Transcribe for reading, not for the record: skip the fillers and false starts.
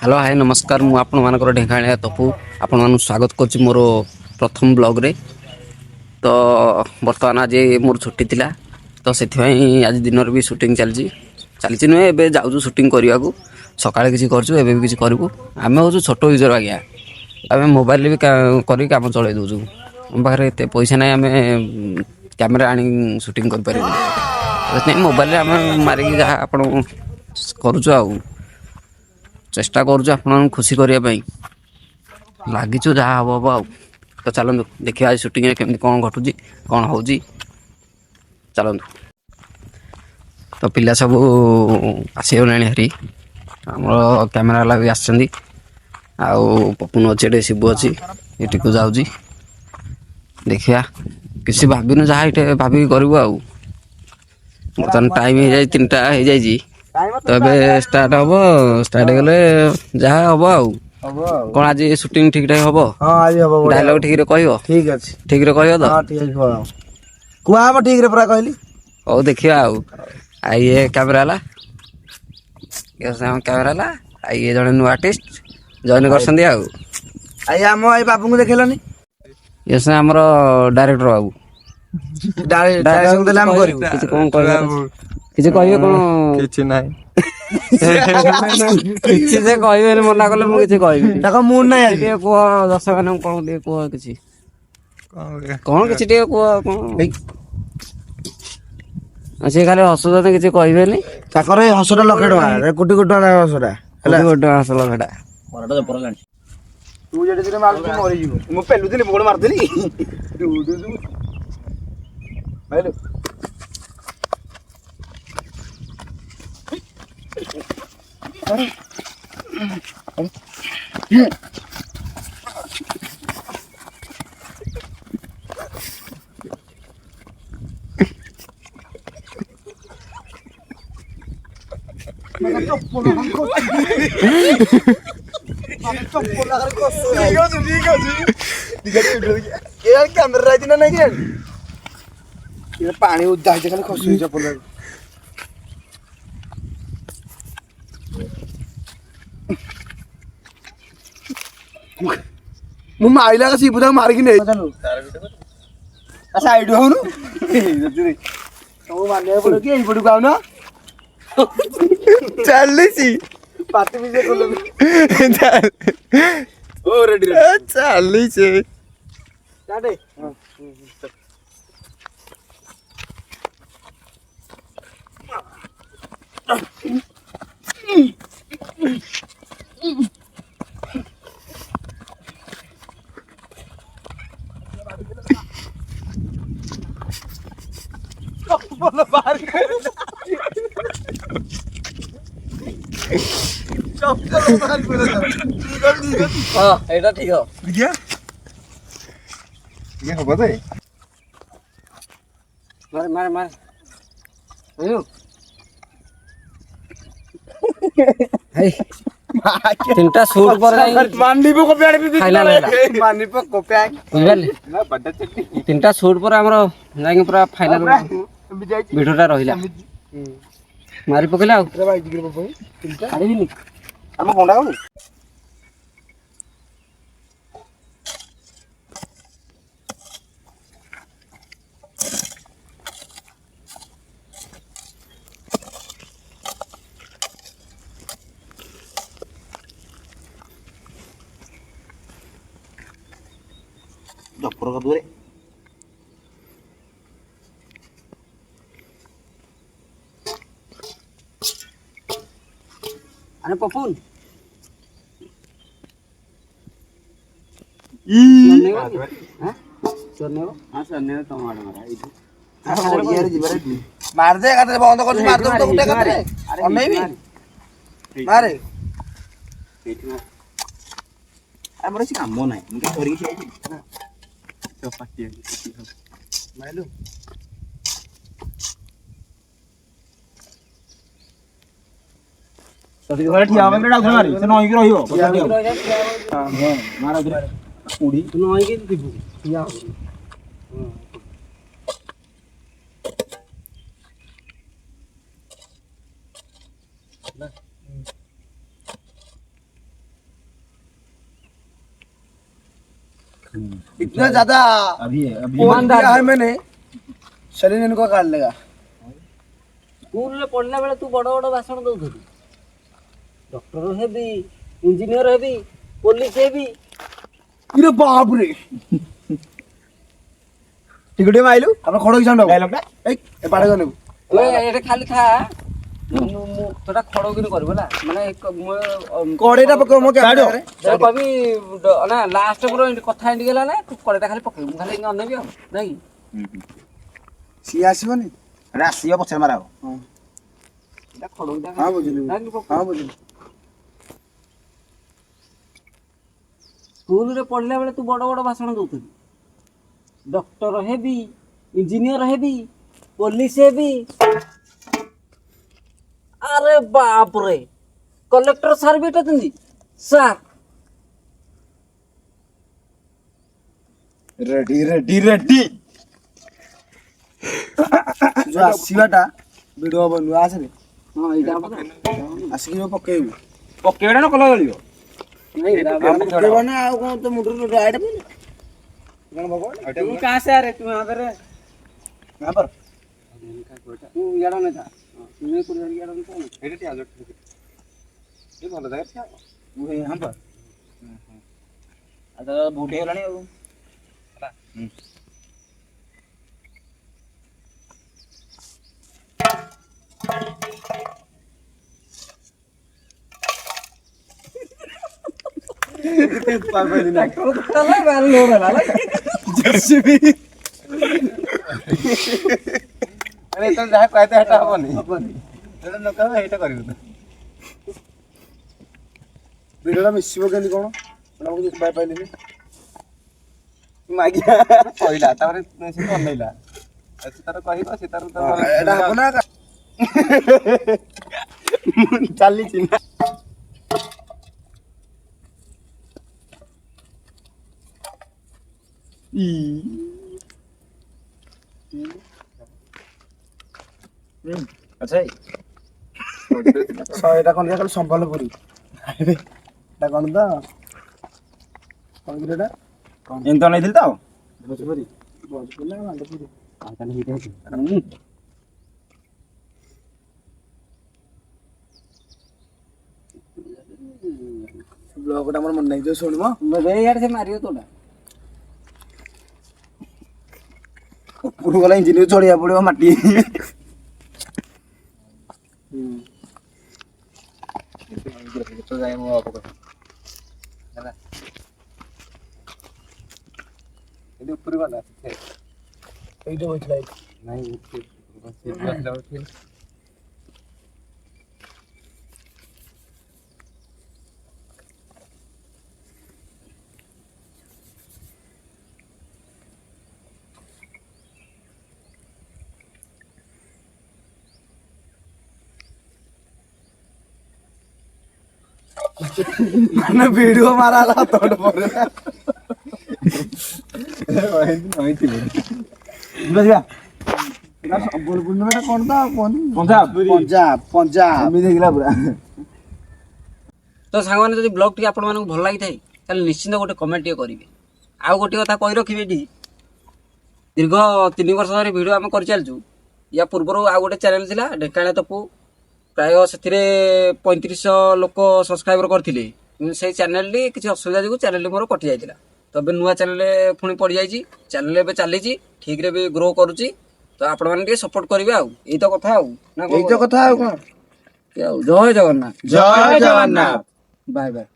Hello hi नमस्कार मु आपण मानकर ढेंकाणिया तपु आपण मानु स्वागत करछि मोर प्रथम ब्लॉग रे। तो बर्तमान आज मोर छुट्टी थिला तो सेथिबाई आज दिन भी शूटिंग चलछि नुहे एबे जाउछु शूटिंग करबाकू सकाळे किछि करछु एबे भी किछि करबू। आमे होछु छोटो यूजर आज्ञा आमे मोबाइल भी करी काम चलै दउछु हम पाखरे एते पैसा नै आमे कैमरा आनी शूटिंग कर परिबु मोबाइल रे आमे मारिक जहा आपण करूछु आ चेष्टा करूछु आपन खुशी करिया पई लागिछु जहा हबो हबो आ तो चलंतु देखिया आज शूटिंग रे केमि कोन घटुची कोन होउची चलंतु। तो पिला सब आसीगलाणी हरी हमर कैमरा वाला भी आछंदी आउ पपुन अछि एटे शिबु अछि एटी को जाउची देखिया किसी भाबिनु जहा इटे भाबी करबो आ बर्तमान टाइम हे जाई 3टा हे जाईजी तो एबे स्टार्ट हबो स्टार्ट गले जहा हबो आ कोन आज शूटिंग ठीक ठाक हबो। हां आज हबो डायलॉग ठीक रे कहयो ठीक अछि ठीक रे कहयो तो हां ठीक अछि कुआ हम ठीक रे पूरा कहली ओ देखिया आ ये कैमरा ला ये से कैमरा ला आ ये जने नु आर्टिस्ट जॉइन करसंदी आ आई हम आई बाबू को देखलनी ये से हमर डायरेक्टर बाबू डायरेक्शन देले हम करिवु किछ कोन कहबे किछ कहबे कोन किछ नै किछ से कहबे मना करले मु किछ कहबे ताको मूड नै आज के को दर्शक माने कोन दे को किछ कोन किछ दे को कोन अच्छे खाली हसुदा किछ कहबे नै ताकर ए हसटा लखे टका कोटी कोटी टका हसटा हला कोटी हस लखेटा मरटा जपर लानी तू जेडी दिने मारु मरि जीवो मु पेलु दिने बोल मारदेली दू भाईलो कैमरा दिन नहीं पानी उदा खाली खसु चप्पल मु माइला का सीपुदा मार के नहीं साइड हो तो मारने पड़ो कि एई पड़ो गाव ना चलली सी पाती भी से कोलो चल ओ रेडी चलली से काटे बोलो बाहर चप्पल बाहर बोलो हां एटा ठीक हो दिया ये हो बदे मार मार मार अयो हे तीनटा शूट पर माननी पे कोपे आड़ी फाइनल हैला माननी पे कोपे आ बुझल ना बड्डा चट्टी तीनटा शूट पर हमरो जाके पूरा फाइनल वीडियोटा रहिला मारी पकेला रे भाई जिगर बाबू तीनटा आड़ीनी हम कोंडा को जपर का दूरे अरे पपुन मार दे का बंद कर मार दो तो गुटे का और नहीं भी मारे हमर से काम नाही मी काय घरी खेळायची तो पाटी मायलो तोरी घरे ठिया होबे बेटा घरे मारी से नई की रहियो हां हां मारा उधर उड़ी तू नई की दिबु ठिया इतना ज्यादा अभी पोल दिया है मैंने सलीन इनको काट लेगा ସ୍କୁଲରେ ପଢିଲା ବେଳେ ତୁ ବଡ଼ ବଡ଼ ଭାଷଣ ଦଉଥିଲୁ ଡକ୍ଟର ହେବି ଇଞ୍ଜିନିୟର ହେବି ପୋଲିସ ହେବି इरे बाप रे टिकटे माइलु आपण खडो की सांडो डायलॉग ना ए पाडे गने ଏଇଟା ଖାଲି ଖା ମୁଁ ତୋଟା ଖଡ଼କିରି କରିବୁ ହେଲା ମାନେ कोडेटा पको मो क्याडो କହିବି ନା ଲାଷ୍ଟ ପୁରା କଥା ଏଣ୍ଡି ଗଲା ନା ତୁ କଡ଼େଇଟା ଖାଲି ପକେଇବୁ ମୁଁ ଖାଲି ଅନେଇବି ଆଉ ନାଇଁ सी आसीबनी अरे आसियो पछे माराओ ଏଇଟା ଖଡ଼କିଟା हां बुझिलु हां बुझिलु ସ୍କୁଲରେ ପଢିଲା ବେଳେ ତୁ ବଡ଼ ବଡ଼ ଭାଷଣ ଦଉଥିଲୁ ଡକ୍ଟର ହେବି ଇଞ୍ଜିନିୟର ହେବି ପୋଲିସ ହେବି ଆରେ ବାପରେ କଲେକ୍ଟର ସାର୍ ବି ଏଟା ଦିଅନ୍ତି ସାର୍ रेडी रेडी रेडी जो आसीबाटा वीडियो बनवा आसरे ହଁ ଏଇଟା ହବ आसिकी जो पकेबु पकेड़ा न कला गलियो नहीं पकेबा ना आ कोन तो मुंडर राइट पे कोन भगवान तू कहाँ से आ रहे तू यहाँ पर यहां पर तू यार नहीं था तुम्हें कुछ यार नहीं था एटा टी आलो ये भलो जाय वो यहां पर आ तो बूढ़े होलानी अब ट्रैक्टर चला गाड़ी लोड है ना जेसीबी अरे तो जहा कहते हटा हबनी एटा न कह हेटा करियो वीडियो मिसिबो केनी कोन हमरा को बाय पाइलिनी मागिया पहिला तारे से तो नैला से तार कहिबा से तार तो एटा हबो ना चाली चिना अच्छा एटा कोन खाली संबलपुरी एटा कोन दा कोन गिरेटा इन तो नहीं दिल तो भोजपुरी भोजपुरी ना मालपुरी आंकल ही थे ब्लॉग टा हमर मन नहीं जो सुनमो मैं यार से मारियो तोड़ा ऊपर वाला इंजीनियर चढ़िया पड़ियो माटी तो जाए मो आपको है ये ऊपर वाला है एइटे होइतला नहीं ऊपर माने वीडियो मारा ला तोड़ पड़े नहीं थी बजिया एटा संबलपुर में एटा कोन दा कोन पंजाब पंजाब पंजाब मी देखला पूरा तो सांगମାନେ ଯଦି ବ୍ଲଗ୍ ଟି ଆପଣମାନଙ୍କୁ ଭଲ ଲାଗିଥାଏ ତାହେଲେ ନିଶ୍ଚିନ୍ତ ଗୋଟେ କମେଣ୍ଟ ଟିକେ କରିବେ ଆଉ ଗୋଟେ କଥା କହି ରଖିବେ ଏଠି ଦୀର୍ଘ 3 ବର୍ଷ ଧରି ଭିଡ଼ିଓ ଆମେ କରିଚାଲିଛୁ ୟା ପୂର୍ବରୁ ଆଉ ଗୋଟେ ଚ୍ୟାନେଲ୍ ଥିଲା ଢେଙ୍କାନାଳ ତପୁ ପ୍ରାୟ ସେଥିରେ 3500 ଲୋକ ସବସ୍କ୍ରାଇବର କରିଥିଲେ କିନ୍ତୁ ସେଇ ଚ୍ୟାନେଲଟି କିଛି ଅସୁବିଧା ଯୋଗୁଁ ଚ୍ୟାନେଲଟି ମୋର କଟି ଯାଇଥିଲା ତ ଏବେ ନୂଆ ଚ୍ୟାନେଲ ପୁଣି ପଡ଼ିଯାଇଛି ଚ୍ୟାନେଲ ଏବେ ଚାଲିଛି ଠିକ୍ରେ ବି ଗ୍ରୋ କରୁଛି ତ ଆପଣମାନେ ଟିକେ ସପୋର୍ଟ କରିବେ ଆଉ ଏଇ ତ କଥା ଆଉ ନା ଏଇ ତ କଥା ଆଉ କଣ ଜୟ ଜଗନ୍ନାଥ जय जगन्नाथ ବାଏ ବାଏ